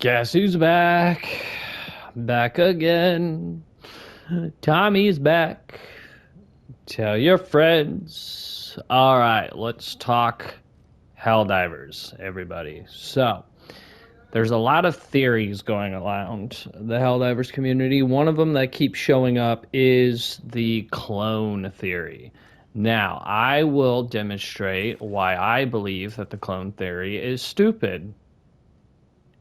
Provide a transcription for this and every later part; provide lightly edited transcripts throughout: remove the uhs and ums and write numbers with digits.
Guess who's back? Back again. Tommy's back. Tell your friends. All right, let's talk helldivers, everybody. So, there's a lot of theories going around the helldivers community. One of them that keeps showing up is the clone theory. Now, I will demonstrate why I believe that the clone theory is stupid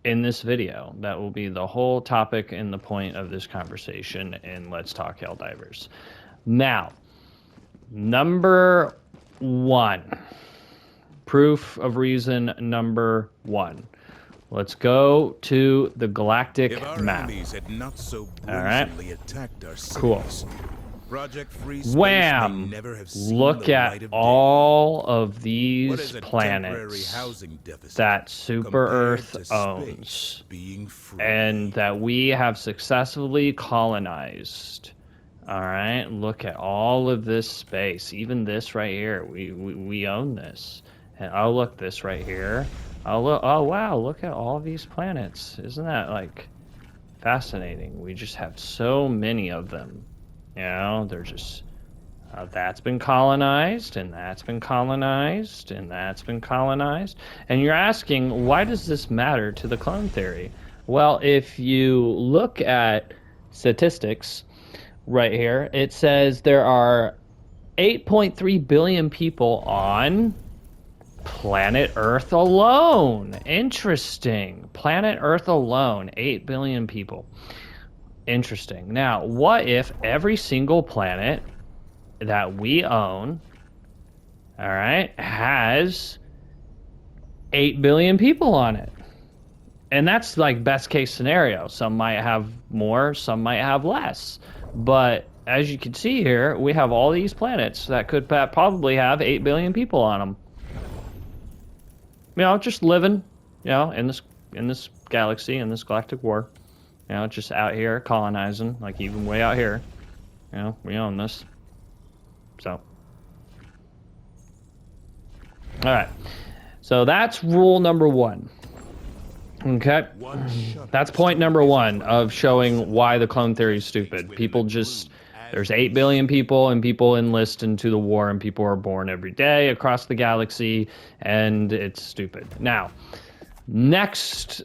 in this video. That will be the whole topic and the point of this conversation in Let's Talk Helldivers. Now, number one, proof of reason number one. Let's go to the galactic map. Had not so all right. Attacked our cities, cool. Project Free Wham! Never have seen Look the at light of all of these planets that Super Earth owns and that we have successfully colonized. All right, look at all of this space, even this right here. We own this. And oh, look, this right here. Oh wow, look at all these planets. Isn't that like fascinating? We just have so many of them. You know, they're just that's been colonized, and that's been colonized, and that's been colonized. And you're asking, why does this matter to the clone theory? Well, if you look at statistics right here, it says there are 8.3 billion people on planet Earth alone. Interesting. Planet Earth alone, 8 billion people. Interesting. Now, what if every single planet that we own, all right, has 8 billion people on it? And that's like best case scenario. Some might have more, some might have less. But as you can see here, we have all these planets that could probably have 8 billion people on them. You know, just living, you know, in this galaxy, in this galactic war. You know, just out here colonizing, like even way out here. You know, we own this. So. Alright. So that's rule number one. Okay? That's point number one of showing why the clone theory is stupid. People just... There's 8 billion people, and people enlist into the war, and people are born every day across the galaxy, and it's stupid. Now, next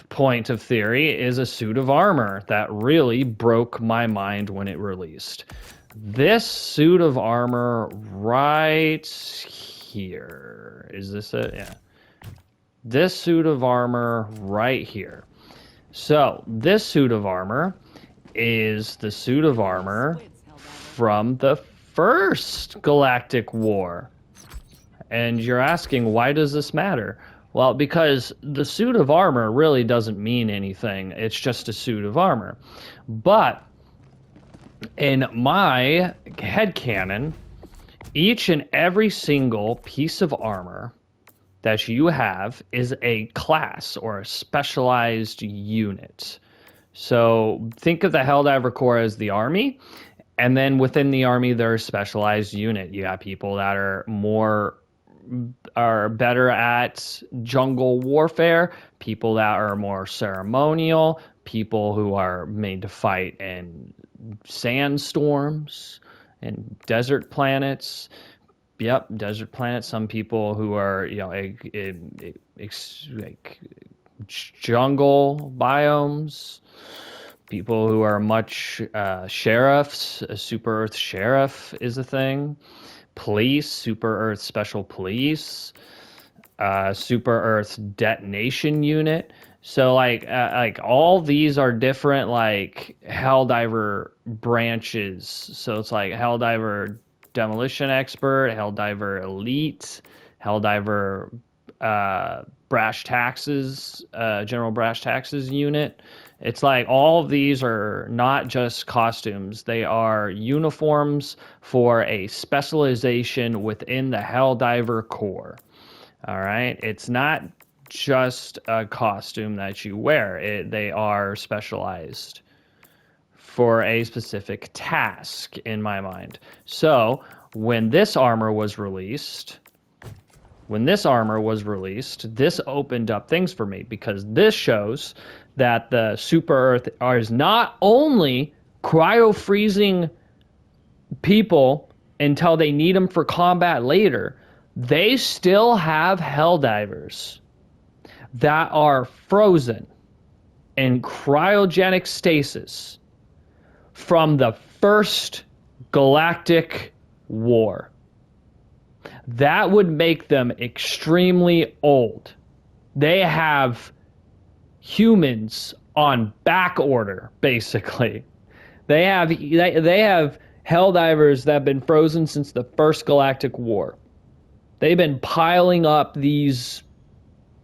point of theory is a suit of armor that really broke my mind when it released. This suit of armor right here. Is this it? Yeah. This suit of armor right here. So, this suit of armor is the suit of armor from the first Galactic War. And you're asking, why does this matter? Well, because the suit of armor really doesn't mean anything. It's just a suit of armor. But in my headcanon, each and every single piece of armor that you have is a class or a specialized unit. So think of the Helldiver Corps as the army, and then within the army there's a specialized unit. You have people that are better at jungle warfare, people that are more ceremonial, people who are made to fight in sandstorms and desert planets. Yep, desert planets. Some people who are, you know, like jungle biomes. People who are much sheriffs. A Super Earth sheriff is a thing. Police, Super Earth special police, Super Earth detonation unit. So like all these are different like Helldiver branches. So it's like Helldiver demolition expert, Helldiver elite, Helldiver brash taxes, general brash taxes unit. It's like all of these are not just costumes. They are uniforms for a specialization within the Helldiver Corps. All right? It's not just a costume that you wear. They are specialized for a specific task, in my mind. So, when this armor was released, when this armor was released, this opened up things for me because this shows that the Super Earth is not only cryo-freezing people until they need them for combat later, they still have helldivers that are frozen in cryogenic stasis from the first galactic war. That would make them extremely old. They have humans on back order, basically. They have helldivers that have been frozen since the first galactic war. They've been piling up these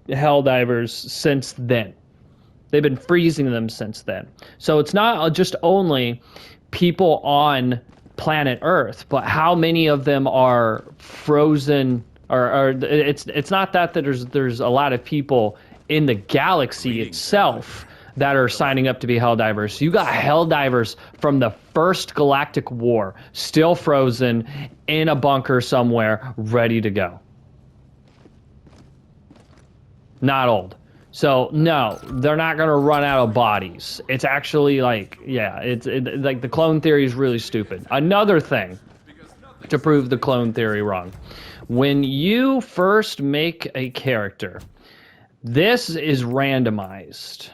helldivers since then. They've been freezing them since then. So it's not just only people on planet Earth, but how many of them are frozen, or it's not that there's a lot of people in the galaxy itself that are signing up to be helldivers. You got helldivers from the first galactic war still frozen in a bunker somewhere ready to go. Not old. So no, they're not going to run out of bodies. It's actually like, yeah, like the clone theory is really stupid. Another thing to prove the clone theory wrong. When you first make a character, this is randomized.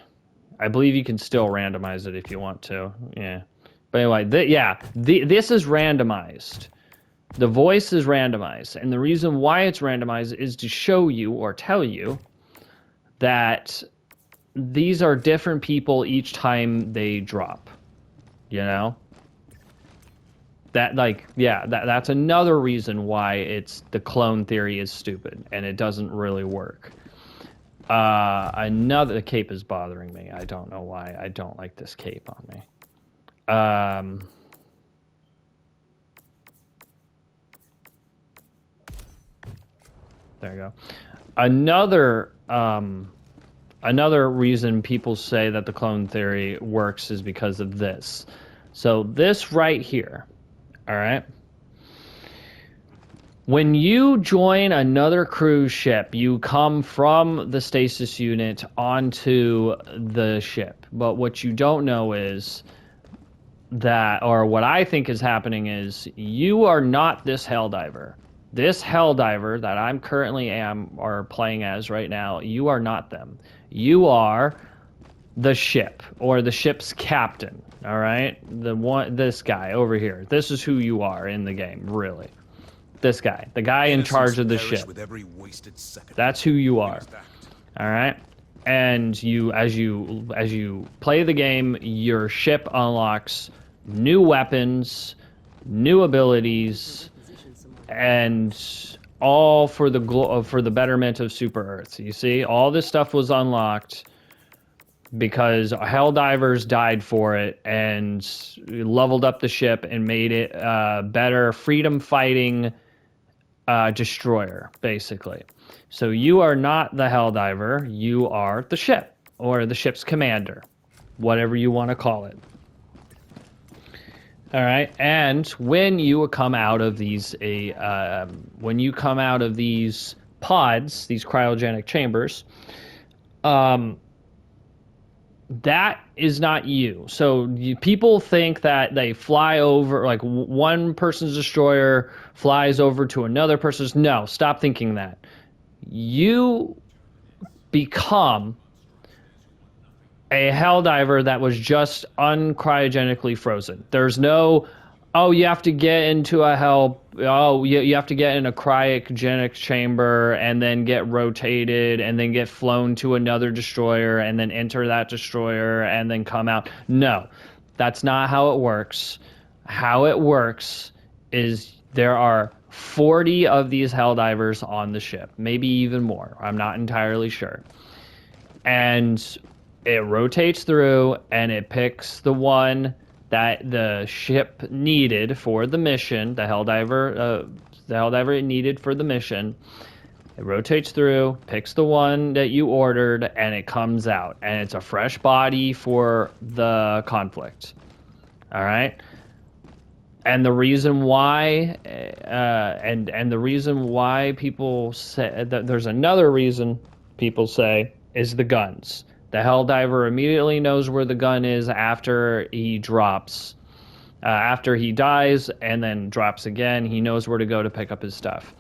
I believe you can still randomize it if you want to. Yeah. But anyway, this is randomized. The voice is randomized. And the reason why it's randomized is to show you or tell you that these are different people each time they drop, you know? That, like, yeah, that's another reason why the clone theory is stupid and it doesn't really work. The cape is bothering me. I don't know why. I don't like this cape on me. There you go. Another reason people say that the clone theory works is because of this. So this right here, all right? When you join another cruise ship, you come from the stasis unit onto the ship. But what you don't know is that, or what I think is happening is, you are not this helldiver. This helldiver that I'm currently or playing as right now, you are not them. You are the ship, or the ship's captain, all right? This guy over here. This is who you are in the game, really. This guy, the guy in charge of the ship. That's who you are, all right? And as you play the game, your ship unlocks new weapons, new abilities, and all for the betterment of Super Earth. You see, all this stuff was unlocked because helldivers died for it and leveled up the ship and made it a better freedom-fighting destroyer, basically. So you are not the helldiver, you are the ship, or the ship's commander, whatever you want to call it. All right, and when you come out of these pods, these cryogenic chambers, that is not you. So people think that they fly over, like one person's destroyer flies over to another person's. No, stop thinking that. You become a helldiver that was just uncryogenically frozen. There's no, oh, you have to get into you have to get in a cryogenic chamber and then get rotated and then get flown to another destroyer and then enter that destroyer and then come out. No, that's not how it works. How it works is there are 40 of these helldivers on the ship, maybe even more. I'm not entirely sure. And it rotates through and it picks the one that the ship needed for the mission, the helldiver it needed for the mission. It rotates through, picks the one that you ordered, and it comes out. And it's a fresh body for the conflict. All right? And the reason why, and the reason why people say that there's another reason people say is the guns. The Helldiver immediately knows where the gun is after he drops, after he dies and then drops again. He knows where to go to pick up his stuff.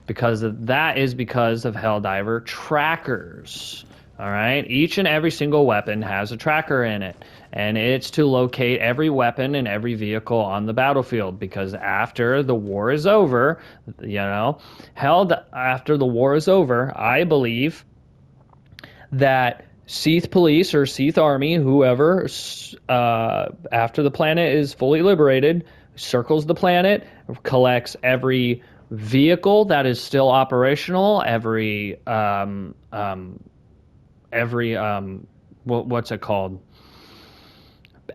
Because of that is because of Helldiver trackers. All right, each and every single weapon has a tracker in it, and it's to locate every weapon and every vehicle on the battlefield. Because after the war is over, after the war is over, I believe that Seath Police or Seath Army, whoever, after the planet is fully liberated, circles the planet, collects every vehicle that is still operational, what's it called?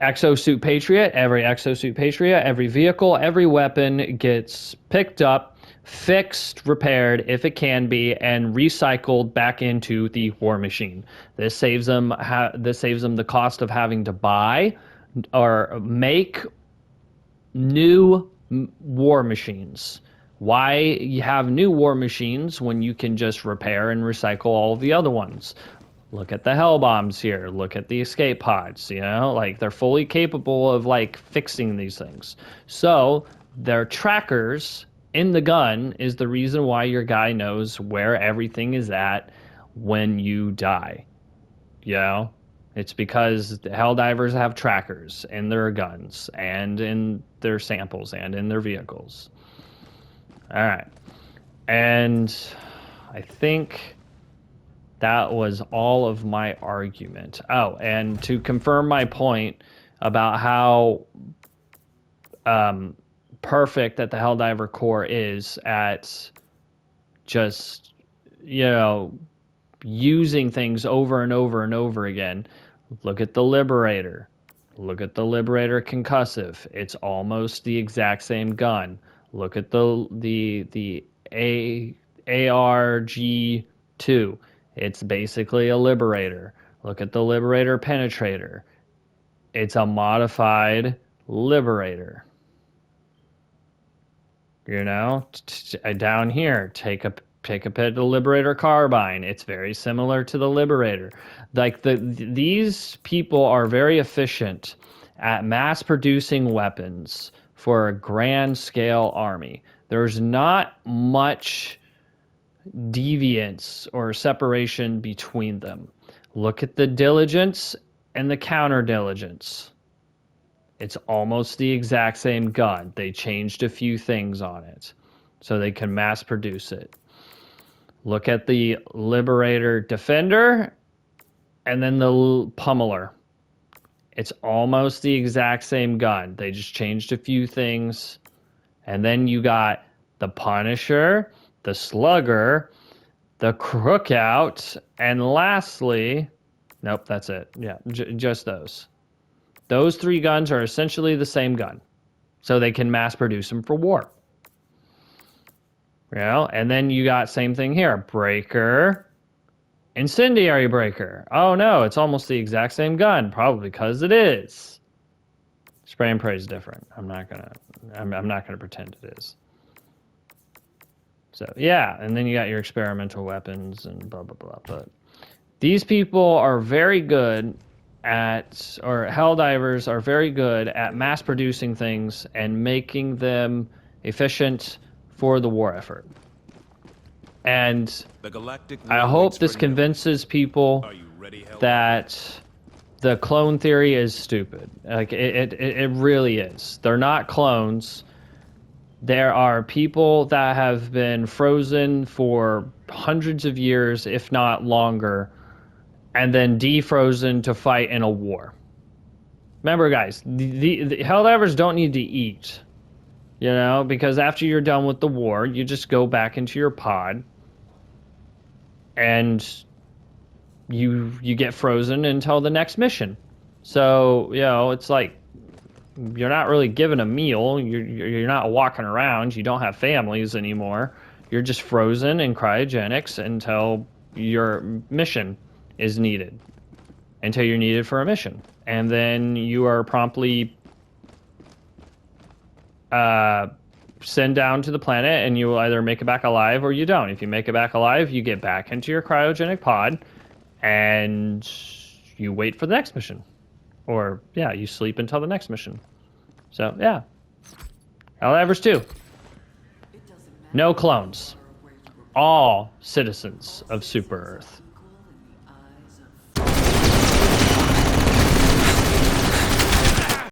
Exosuit Patriot. Every Exosuit Patriot, every vehicle, every weapon gets picked up, fixed, repaired if it can be, and recycled back into the war machine. This saves them. This saves them the cost of having to buy or make new war machines. Why you have new war machines when you can just repair and recycle all of the other ones? Look at the hell bombs here. Look at the escape pods. Like they're fully capable of like fixing these things. So their trackers in the gun is the reason why your guy knows where everything is at when you die. It's because the Helldivers have trackers in their guns and in their samples and in their vehicles. All right. And I think that was all of my argument. Oh, and to confirm my point about how perfect that the Helldiver Corps is at just, using things over and over and over again, look at the Liberator. Look at the Liberator Concussive. It's almost the exact same gun. Look at the ARG-2. It's basically a Liberator. Look at the Liberator Penetrator. It's a modified Liberator. Down here, take a pick of the Liberator Carbine. It's very similar to the Liberator. Like these people are very efficient at mass producing weapons for a grand scale army. There's not much deviance or separation between them. Look at the Diligence and the Counter Diligence. It's almost the exact same gun. They changed a few things on it so they can mass produce it. Look at the Liberator Defender and then the Pummeler. It's almost the exact same gun. They just changed a few things. And then you got the Punisher, the Slugger, the Crookout, and lastly, nope, that's it. Yeah, just those. Those three guns are essentially the same gun. So they can mass produce them for war. And then you got same thing here. Breaker, Incendiary Breaker. Oh no, it's almost the exact same gun, probably because it is. Spray and pray is different. I'm not gonna pretend it is. So yeah, and then you got your experimental weapons and blah blah blah. But these people are very good at, or Helldivers are very good at mass producing things and making them efficient for the war effort. And I hope this convinces people that the clone theory is stupid. Like it really is. They're not clones. There are people that have been frozen for hundreds of years, if not longer, and then defrozen to fight in a war. Remember, guys, the Helldivers don't need to eat. Because after you're done with the war, you just go back into your pod and you get frozen until the next mission. So, it's like you're not really given a meal. You're not walking around. You don't have families anymore. You're just frozen in cryogenics until your mission is needed. Until you're needed for a mission. And then you are promptly send down to the planet, and you will either make it back alive or you don't. If you make it back alive, you get back into your cryogenic pod, and you wait for the next mission. Or, yeah, you sleep until the next mission. So, yeah. Helldivers 2. No clones. All citizens of Super Earth.